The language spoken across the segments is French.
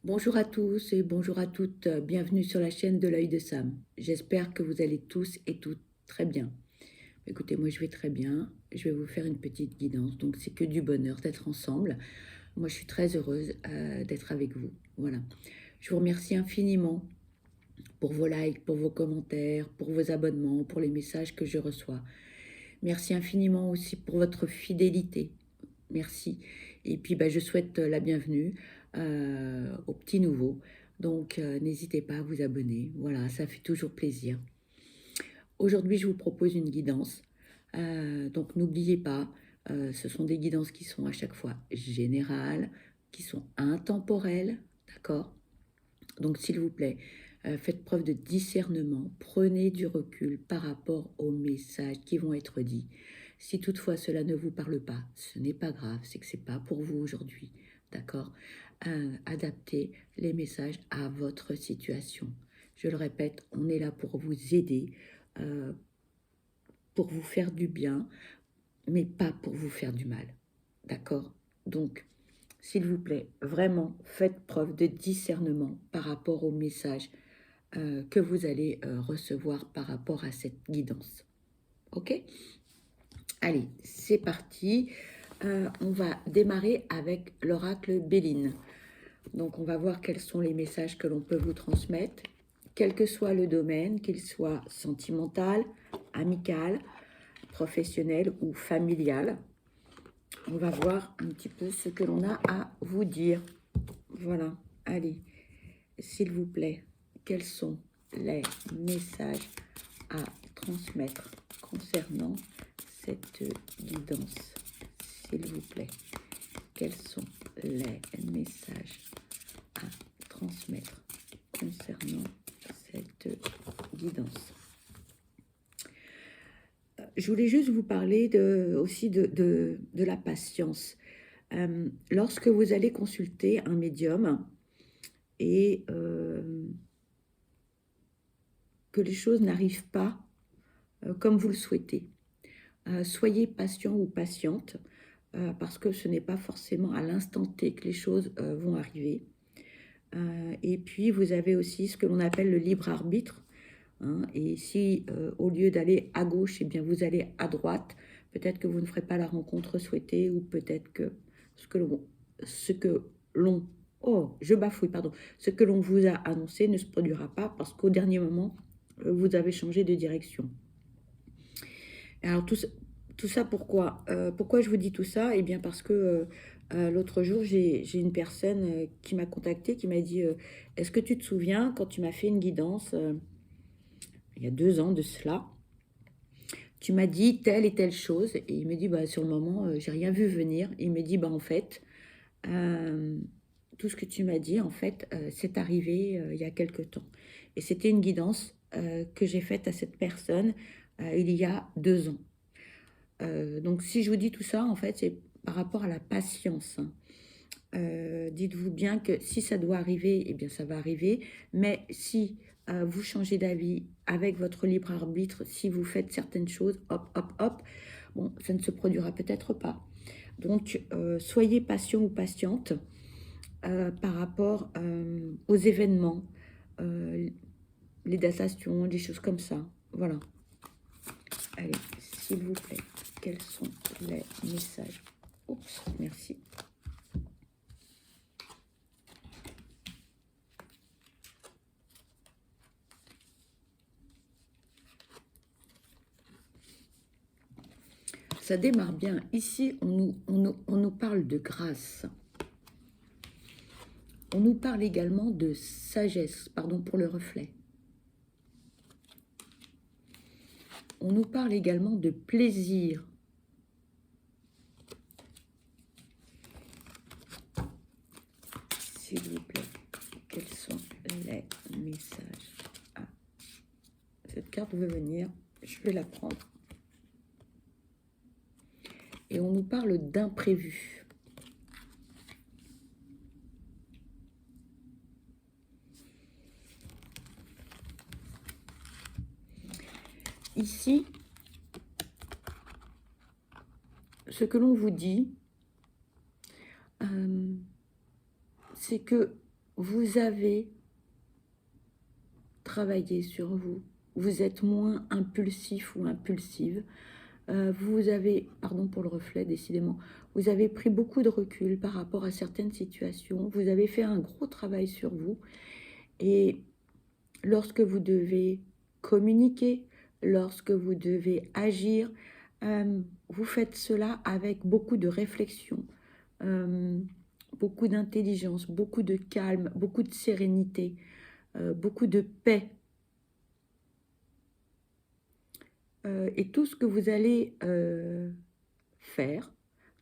Bonjour à tous et bonjour à toutes, bienvenue sur la chaîne de l'œil de Sam. J'espère que vous allez tous et toutes très bien. Écoutez, moi je vais très bien, je vais vous faire une petite guidance, donc c'est que du bonheur d'être ensemble. Moi je suis très heureuse d'être avec vous, voilà. Je vous remercie infiniment pour vos likes, pour vos commentaires, pour vos abonnements, pour les messages que je reçois. Merci infiniment aussi pour votre fidélité. Merci. Et puis, je souhaite la bienvenue aux petits nouveaux. Donc, n'hésitez pas à vous abonner. Voilà, ça fait toujours plaisir. Aujourd'hui, je vous propose une guidance. Donc, n'oubliez pas, ce sont des guidances qui sont à chaque fois générales, qui sont intemporelles, d'accord? Donc, s'il vous plaît, faites preuve de discernement, prenez du recul par rapport aux messages qui vont être dits. Si toutefois cela ne vous parle pas, ce n'est pas grave, c'est que ce n'est pas pour vous aujourd'hui, d'accord? Adaptez les messages à votre situation. Je le répète, on est là pour vous aider, euh, pour vous faire du bien, mais pas pour vous faire du mal, d'accord? Donc, s'il vous plaît, vraiment, faites preuve de discernement par rapport aux messages que vous allez recevoir par rapport à cette guidance. Ok? Allez, c'est parti. On va démarrer avec l'oracle Béline. Donc, on va voir quels sont les messages que l'on peut vous transmettre, quel que soit le domaine, qu'il soit sentimental, amical, professionnel ou familial. On va voir un petit peu ce que l'on a à vous dire. Voilà, allez, s'il vous plaît, quels sont les messages à transmettre concernant cette guidance, s'il vous plaît. Quels sont les messages à transmettre concernant cette guidance? Je voulais juste vous parler aussi de la patience. Lorsque vous allez consulter un médium et que les choses n'arrivent pas comme vous le souhaitez, soyez patient ou patiente parce que ce n'est pas forcément à l'instant T que les choses vont arriver. Et puis, vous avez aussi ce que l'on appelle le libre arbitre. Hein, et si, au lieu d'aller à gauche, eh bien, vous allez à droite, peut-être que vous ne ferez pas la rencontre souhaitée ou peut-être que ce que l'on oh, je bafouille, pardon. Ce que l'on vous a annoncé ne se produira pas parce qu'au dernier moment, vous avez changé de direction. Alors, tout ça pourquoi pourquoi je vous dis tout ça? Eh bien, parce que l'autre jour, j'ai une personne qui m'a contacté, qui m'a dit est-ce que tu te souviens quand tu m'as fait une guidance il y a 2 ans de cela? Tu m'as dit telle et telle chose. Et il me dit sur le moment, j'ai rien vu venir. Il me dit en fait, euh, tout ce que tu m'as dit, en fait, c'est arrivé il y a quelque temps. Et c'était une guidance que j'ai faite à cette personne il y a 2 ans. Donc, si je vous dis tout ça, en fait, c'est par rapport à la patience. Hein. Dites-vous bien que si ça doit arriver, eh bien, ça va arriver. Mais si vous changez d'avis avec votre libre arbitre, si vous faites certaines choses, hop, hop, hop, bon, ça ne se produira peut-être pas. Donc, soyez patient ou patiente par rapport aux événements, les datations, des choses comme ça. Voilà. Allez, s'il vous plaît, quels sont les messages? Oups, merci. Ça démarre bien. Ici, on nous parle de grâce. On nous parle également de sagesse, pardon pour le reflet. On nous parle également de plaisir. S'il vous plaît, quels sont les messages? Ah, cette carte veut venir, je vais la prendre. Et on nous parle d'imprévu. Ici, ce que l'on vous dit, c'est que vous avez travaillé sur vous. Vous êtes moins impulsif ou impulsive. Vous avez, pardon pour le reflet, décidément, vous avez pris beaucoup de recul par rapport à certaines situations. Vous avez fait un gros travail sur vous. Et lorsque vous devez communiquer, lorsque vous devez agir, vous faites cela avec beaucoup de réflexion, beaucoup d'intelligence, beaucoup de calme, beaucoup de sérénité, beaucoup de paix. Et tout ce que vous allez faire,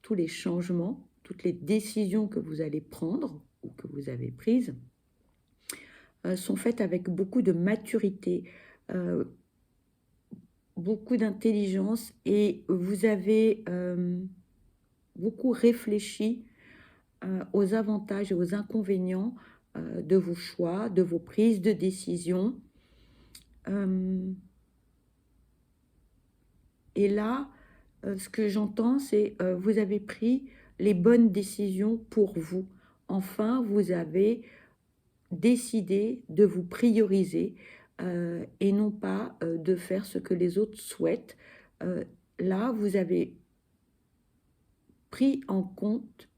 tous les changements, toutes les décisions que vous allez prendre ou que vous avez prises, sont faites avec beaucoup de maturité, beaucoup d'intelligence, et vous avez beaucoup réfléchi aux avantages et aux inconvénients de vos choix, de vos prises de décision. Et là, ce que j'entends, c'est vous avez pris les bonnes décisions pour vous. Enfin, vous avez décidé de vous prioriser et non pas de faire ce que les autres souhaitent. Là, vous avez pris en compte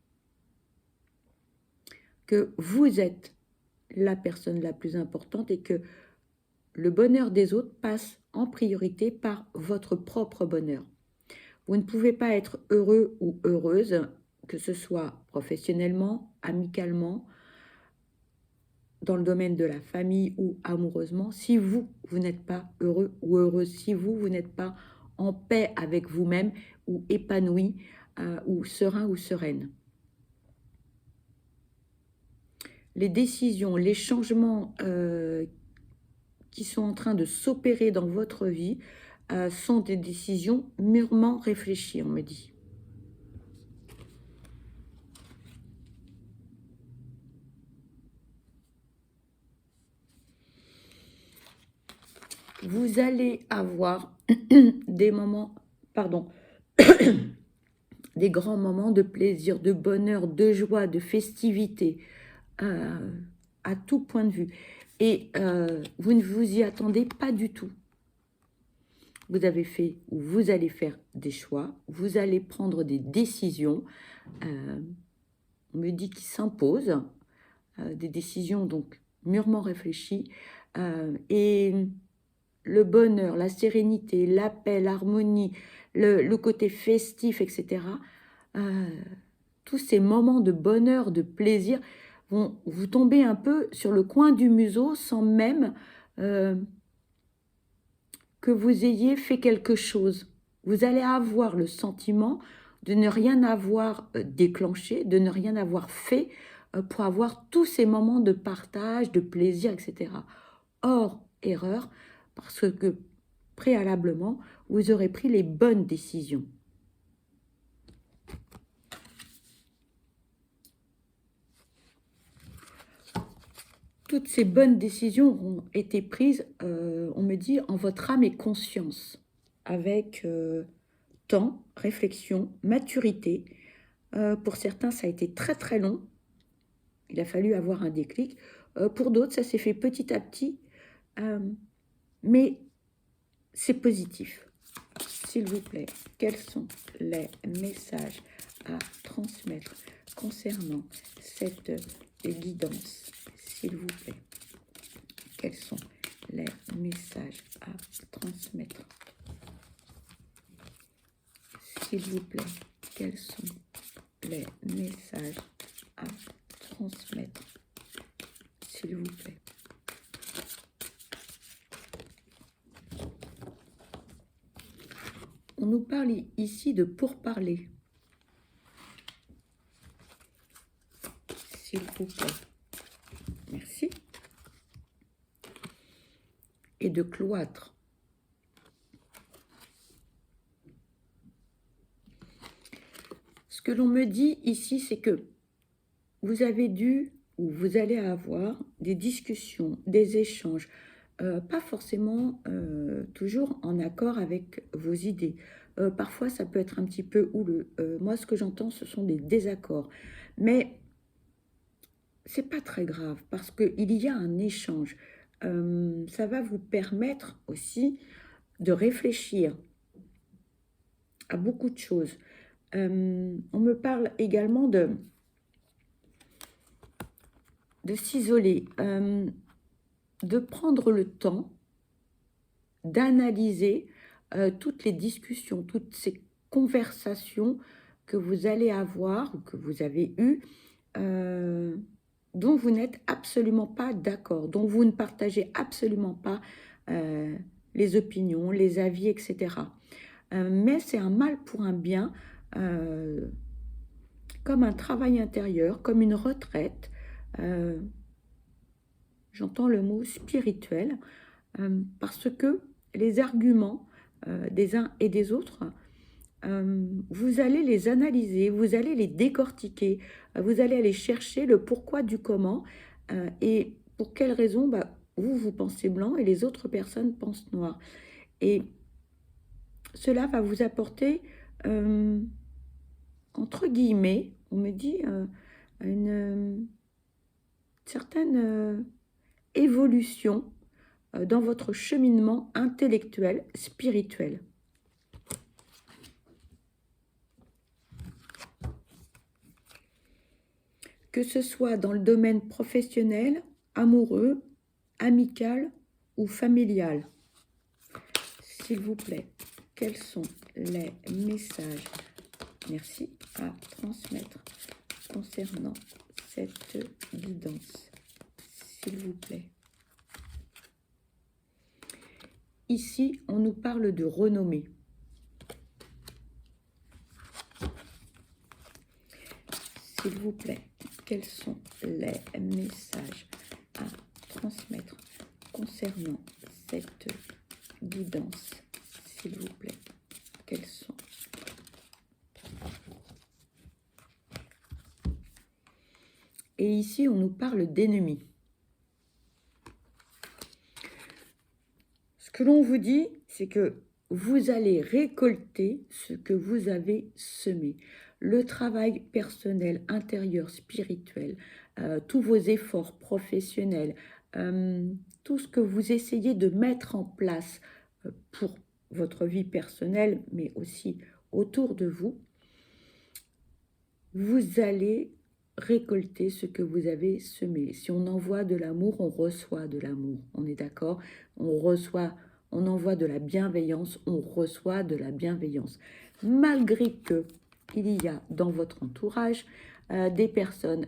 que vous êtes la personne la plus importante et que le bonheur des autres passe en priorité par votre propre bonheur. Vous ne pouvez pas être heureux ou heureuse, que ce soit professionnellement, amicalement, dans le domaine de la famille ou amoureusement, si vous n'êtes pas heureux ou heureuse, si vous n'êtes pas en paix avec vous-même ou épanoui ou serein ou sereine. Les décisions, les changements qui sont en train de s'opérer dans votre vie sont des décisions mûrement réfléchies, on me dit. Vous allez avoir des moments, pardon, des grands moments de plaisir, de bonheur, de joie, de festivité, à tout point de vue. Et vous ne vous y attendez pas du tout. Vous avez fait ou vous allez faire des choix, vous allez prendre des décisions, on me dit qui s'imposent, des décisions donc mûrement réfléchies, et le bonheur, la sérénité, la paix, l'harmonie, le côté festif, etc., tous ces moments de bonheur, de plaisir, vont vous tomber un peu sur le coin du museau sans même que vous ayez fait quelque chose. Vous allez avoir le sentiment de ne rien avoir déclenché, de ne rien avoir fait pour avoir tous ces moments de partage, de plaisir, etc. Or, erreur, parce que préalablement, vous aurez pris les bonnes décisions. Toutes ces bonnes décisions ont été prises, on me dit, en votre âme et conscience, avec temps, réflexion, maturité. Pour certains, ça a été très très long. Il a fallu avoir un déclic. Pour d'autres, ça s'est fait petit à petit. Mais c'est positif. S'il vous plaît, quels sont les messages à transmettre concernant cette guidance? S'il vous plaît, quels sont les messages à transmettre? S'il vous plaît, quels sont les messages à transmettre? S'il vous plaît. On nous parle ici de pourparler. S'il vous plaît. Merci. Et de cloître. Ce que l'on me dit ici, c'est que vous avez dû ou vous allez avoir des discussions, des échanges, pas forcément toujours en accord avec vos idées. Parfois, ça peut être un petit peu houleux. Moi, ce que j'entends, ce sont des désaccords. Mais c'est pas très grave parce qu'il y a un échange. Ça va vous permettre aussi de réfléchir à beaucoup de choses. On me parle également de s'isoler, de prendre le temps d'analyser toutes les discussions, toutes ces conversations que vous allez avoir ou que vous avez eues, dont vous n'êtes absolument pas d'accord, dont vous ne partagez absolument pas les opinions, les avis, etc. Mais c'est un mal pour un bien, comme un travail intérieur, comme une retraite. J'entends le mot spirituel, parce que les arguments des uns et des autres, vous allez les analyser, vous allez les décortiquer, vous allez aller chercher le pourquoi du comment et pour quelles raisons vous pensez blanc et les autres personnes pensent noir. Et cela va vous apporter, entre guillemets, on me dit, une certaine évolution dans votre cheminement intellectuel, spirituel. Que ce soit dans le domaine professionnel, amoureux, amical ou familial. S'il vous plaît, quels sont les messages, merci, à transmettre concernant cette guidance, s'il vous plaît. Ici, on nous parle de renommée. S'il vous plaît, quels sont les messages à transmettre concernant cette guidance, s'il vous plaît? Quels sont? Et ici, on nous parle d'ennemis. Ce que l'on vous dit, c'est que vous allez récolter ce que vous avez semé. Le travail personnel, intérieur, spirituel, tous vos efforts professionnels, tout ce que vous essayez de mettre en place pour votre vie personnelle, mais aussi autour de vous, vous allez récolter ce que vous avez semé. Si on envoie de l'amour, on reçoit de l'amour. On est d'accord? On envoie de la bienveillance, on reçoit de la bienveillance. Malgré que il y a dans votre entourage des personnes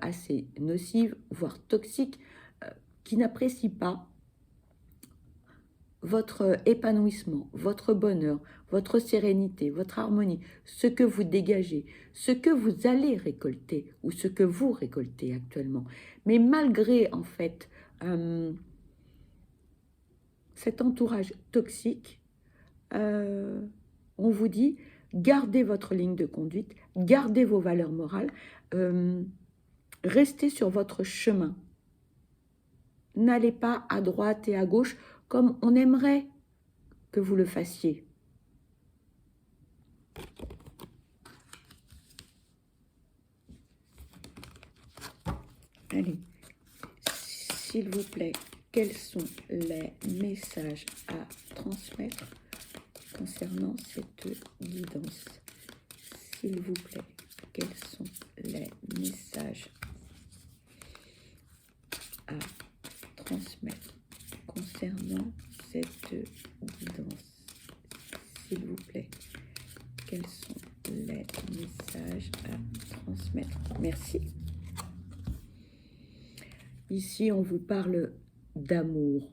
assez nocives, voire toxiques, qui n'apprécient pas votre épanouissement, votre bonheur, votre sérénité, votre harmonie, ce que vous dégagez, ce que vous allez récolter ou ce que vous récoltez actuellement. Mais malgré, en fait, cet entourage toxique, on vous dit, gardez votre ligne de conduite, gardez vos valeurs morales, restez sur votre chemin. N'allez pas à droite et à gauche comme on aimerait que vous le fassiez. Allez, s'il vous plaît, quels sont les messages à transmettre concernant cette guidance? S'il vous plaît, quels sont les messages à transmettre concernant cette guidance? S'il vous plaît, quels sont les messages à transmettre? Merci. Ici, on vous parle d'amour.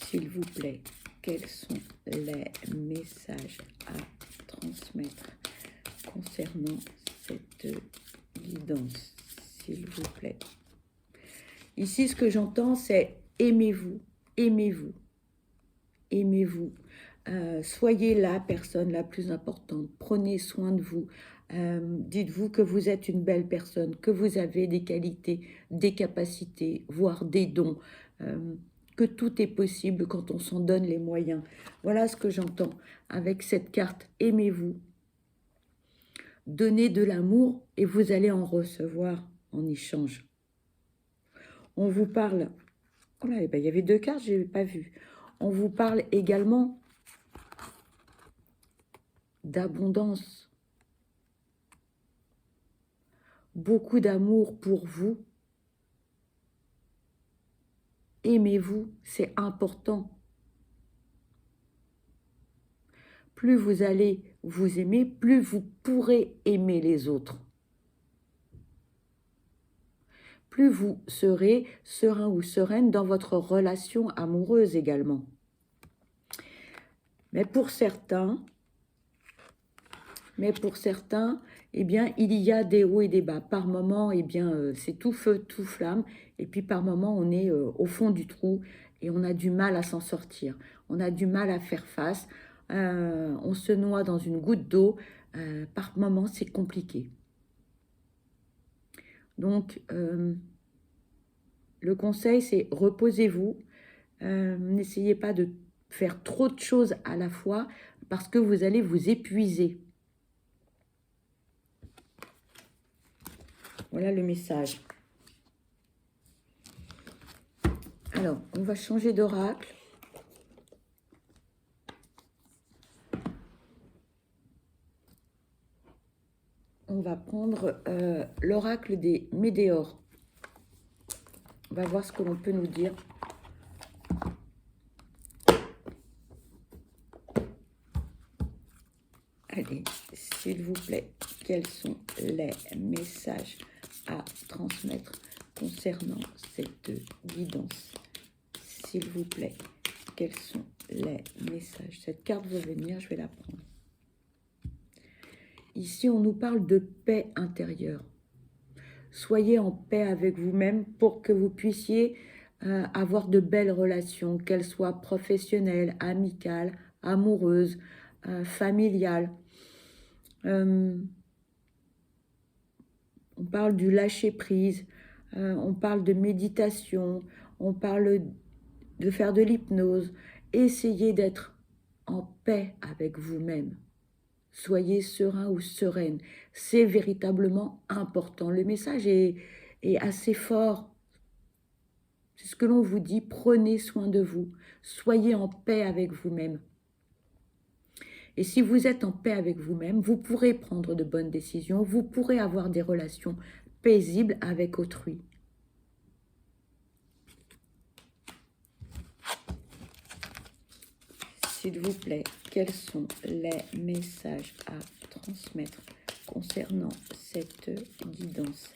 S'il vous plaît, quels sont les messages à transmettre concernant cette guidance, s'il vous plaît? Ici, ce que j'entends, c'est aimez-vous, aimez-vous, aimez-vous. Soyez la personne la plus importante. Prenez soin de vous. Dites-vous que vous êtes une belle personne, que vous avez des qualités, des capacités, voire des dons, que tout est possible quand on s'en donne les moyens. Voilà ce que j'entends avec cette carte. Aimez-vous. Donnez de l'amour et vous allez en recevoir en échange. On vous parle... Oh là, il y avait 2 cartes, je n'avais pas vu. On vous parle également d'abondance. Beaucoup d'amour pour vous. Aimez-vous, c'est important. Plus vous allez vous aimer, plus vous pourrez aimer les autres. Plus vous serez serein ou sereine dans votre relation amoureuse également. Mais pour certains, eh bien, il y a des hauts et des bas. Par moment, eh bien, c'est tout feu, tout flamme. Et puis par moment, on est au fond du trou et on a du mal à s'en sortir. On a du mal à faire face. On se noie dans une goutte d'eau. Par moment, c'est compliqué. Donc, le conseil, c'est reposez-vous. N'essayez pas de faire trop de choses à la fois parce que vous allez vous épuiser. Voilà le message. Alors, on va changer d'oracle. On va prendre l'oracle des Médéors. On va voir ce que l'on peut nous dire. Allez, s'il vous plaît, quels sont les messages à transmettre concernant cette guidance? S'il vous plaît, quels sont les messages? Cette carte va venir, je vais la prendre. Ici, on nous parle de paix intérieure. Soyez en paix avec vous-même pour que vous puissiez avoir de belles relations, qu'elles soient professionnelles, amicales, amoureuses, familiales. On parle du lâcher-prise, on parle de méditation, on parle de faire de l'hypnose. Essayez d'être en paix avec vous-même. Soyez serein ou sereine. C'est véritablement important. Le message est assez fort. C'est ce que l'on vous dit. Prenez soin de vous. Soyez en paix avec vous-même. Et si vous êtes en paix avec vous-même, vous pourrez prendre de bonnes décisions. Vous pourrez avoir des relations paisibles avec autrui. S'il vous plaît, quels sont les messages à transmettre concernant cette guidance?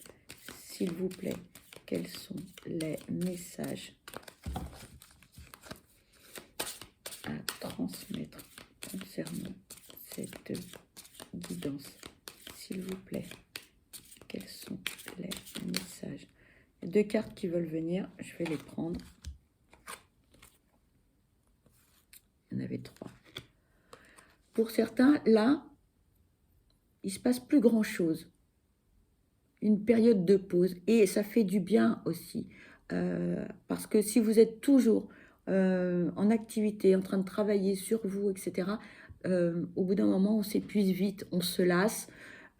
S'il vous plaît, quels sont les messages à transmettre concernant cette guidance? S'il vous plaît, quels sont les messages? Il y a 2 cartes qui veulent venir, je vais les prendre. Il y en avait 3. Pour certains, là, il ne se passe plus grand-chose. Une période de pause. Et ça fait du bien aussi. Parce que si vous êtes toujours en activité, en train de travailler sur vous, etc., au bout d'un moment, on s'épuise vite, on se lasse.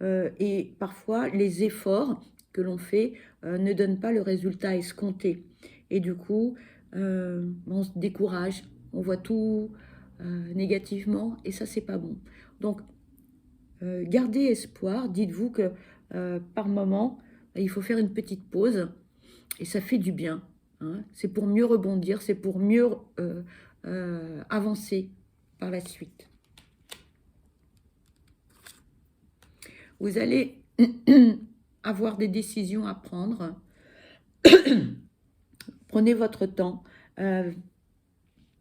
Et parfois, les efforts que l'on fait ne donnent pas le résultat escompté. Et du coup, on se décourage, on voit tout négativement, et ça, c'est pas bon. Donc, gardez espoir, dites-vous que par moment, il faut faire une petite pause, et ça fait du bien. Hein. C'est pour mieux rebondir, c'est pour mieux avancer par la suite. Vous allez avoir des décisions à prendre. Prenez votre temps,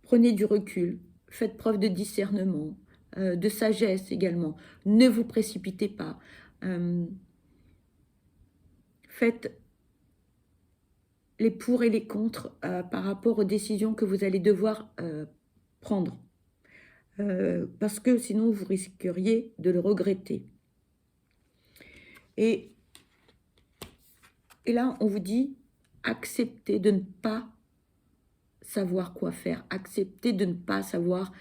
prenez du recul, faites preuve de discernement, de sagesse également. Ne vous précipitez pas. Faites les pour et les contre par rapport aux décisions que vous allez devoir prendre. Parce que sinon, vous risqueriez de le regretter. Et là, on vous dit, acceptez de ne pas savoir quoi faire, acceptez de ne pas savoir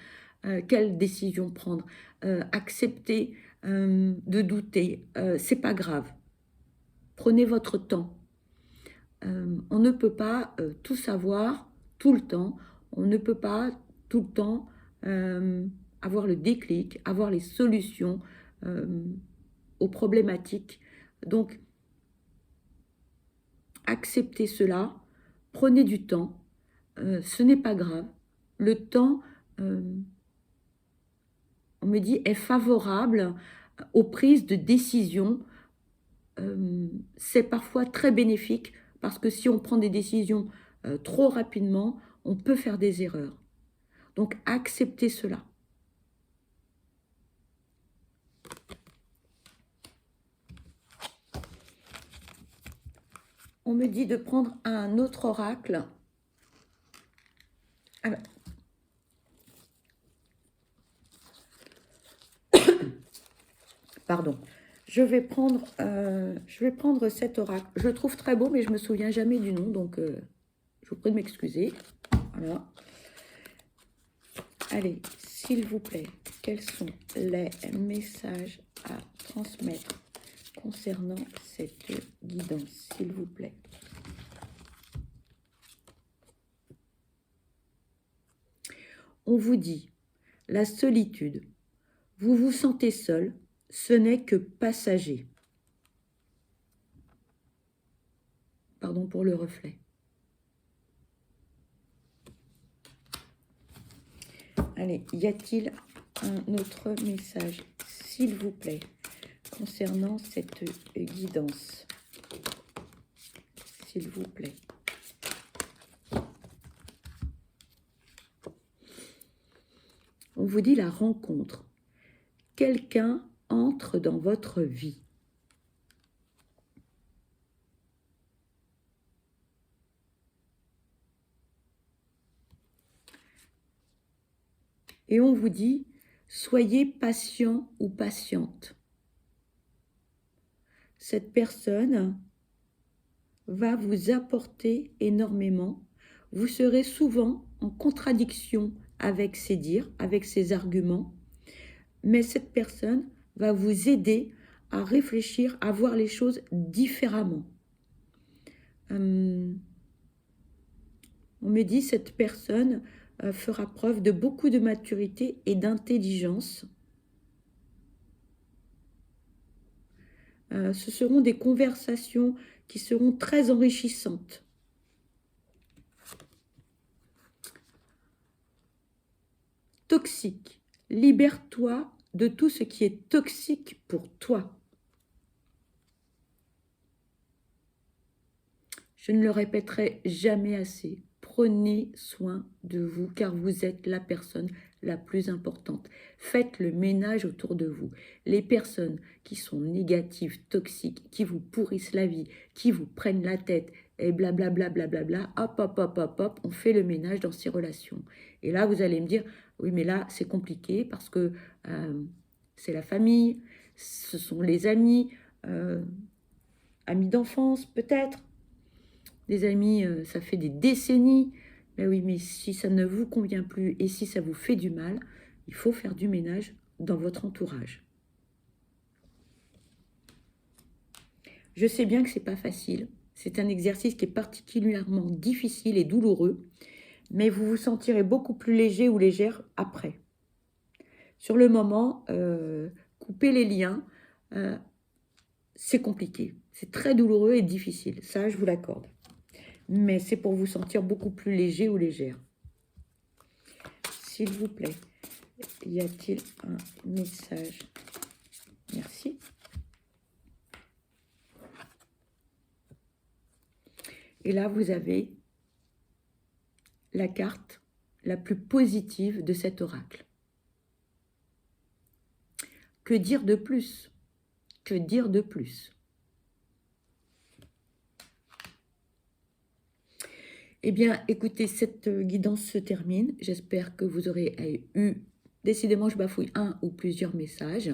quelle décision prendre, acceptez de douter. C'est pas grave. Prenez votre temps. On ne peut pas tout savoir tout le temps. On ne peut pas tout le temps avoir le déclic, avoir les solutions aux problématiques. Donc, acceptez cela, prenez du temps, ce n'est pas grave. Le temps, on me dit, est favorable aux prises de décision. C'est parfois très bénéfique parce que si on prend des décisions trop rapidement, on peut faire des erreurs. Donc, acceptez cela. On me dit de prendre un autre oracle. Ah ben. Pardon. Je vais prendre cet oracle. Je le trouve très beau, mais je ne me souviens jamais du nom, donc je vous prie de m'excuser. Voilà. Allez, s'il vous plaît, quels sont les messages à transmettre concernant cette guidance, s'il vous plaît? On vous dit la solitude. Vous vous sentez seul, ce n'est que passager. Pardon pour le reflet. Allez, y a-t-il un autre message, s'il vous plaît, concernant cette guidance? S'il vous plaît. On vous dit la rencontre. Quelqu'un entre dans votre vie. Et on vous dit, soyez patient ou patiente. Cette personne va vous apporter énormément. Vous serez souvent en contradiction avec ses dires, avec ses arguments, mais cette personne va vous aider à réfléchir, à voir les choses différemment. On me dit cette personne fera preuve de beaucoup de maturité et d'intelligence. Ce seront des conversations qui seront très enrichissantes. Toxique. Libère-toi de tout ce qui est toxique pour toi. Je ne le répéterai jamais assez. Prenez soin de vous car vous êtes la personne la plus importante. Faites le ménage autour de vous. Les personnes qui sont négatives, toxiques, qui vous pourrissent la vie, qui vous prennent la tête et blablabla, blablabla, hop, hop, hop, hop, hop, on fait le ménage dans ces relations. Et là, vous allez me dire, oui, mais là, c'est compliqué parce que c'est la famille, ce sont les amis, amis d'enfance peut-être. Des amis, ça fait des décennies. Mais oui, mais si ça ne vous convient plus et si ça vous fait du mal, il faut faire du ménage dans votre entourage. Je sais bien que ce n'est pas facile. C'est un exercice qui est particulièrement difficile et douloureux, mais vous vous sentirez beaucoup plus léger ou légère après. Sur le moment, couper les liens, c'est compliqué. C'est très douloureux et difficile. Ça, je vous l'accorde. Mais c'est pour vous sentir beaucoup plus léger ou légère. S'il vous plaît, y a-t-il un message? Merci. Et là, vous avez la carte la plus positive de cet oracle. Que dire de plus? Que dire de plus? Eh bien, écoutez, cette guidance se termine. J'espère que vous aurez eu, décidément, je bafouille un ou plusieurs messages.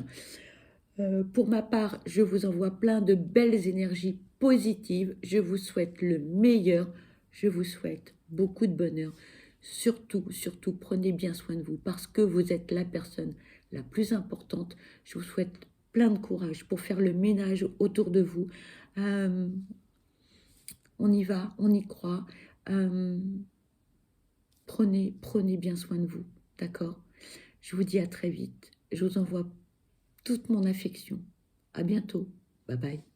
Pour ma part, je vous envoie plein de belles énergies positives. Je vous souhaite le meilleur. Je vous souhaite beaucoup de bonheur. Surtout, surtout, prenez bien soin de vous parce que vous êtes la personne la plus importante. Je vous souhaite plein de courage pour faire le ménage autour de vous. On y va, on y croit. Prenez bien soin de vous, d'accord? Je vous dis à très vite. Je vous envoie toute mon affection. À bientôt. Bye bye.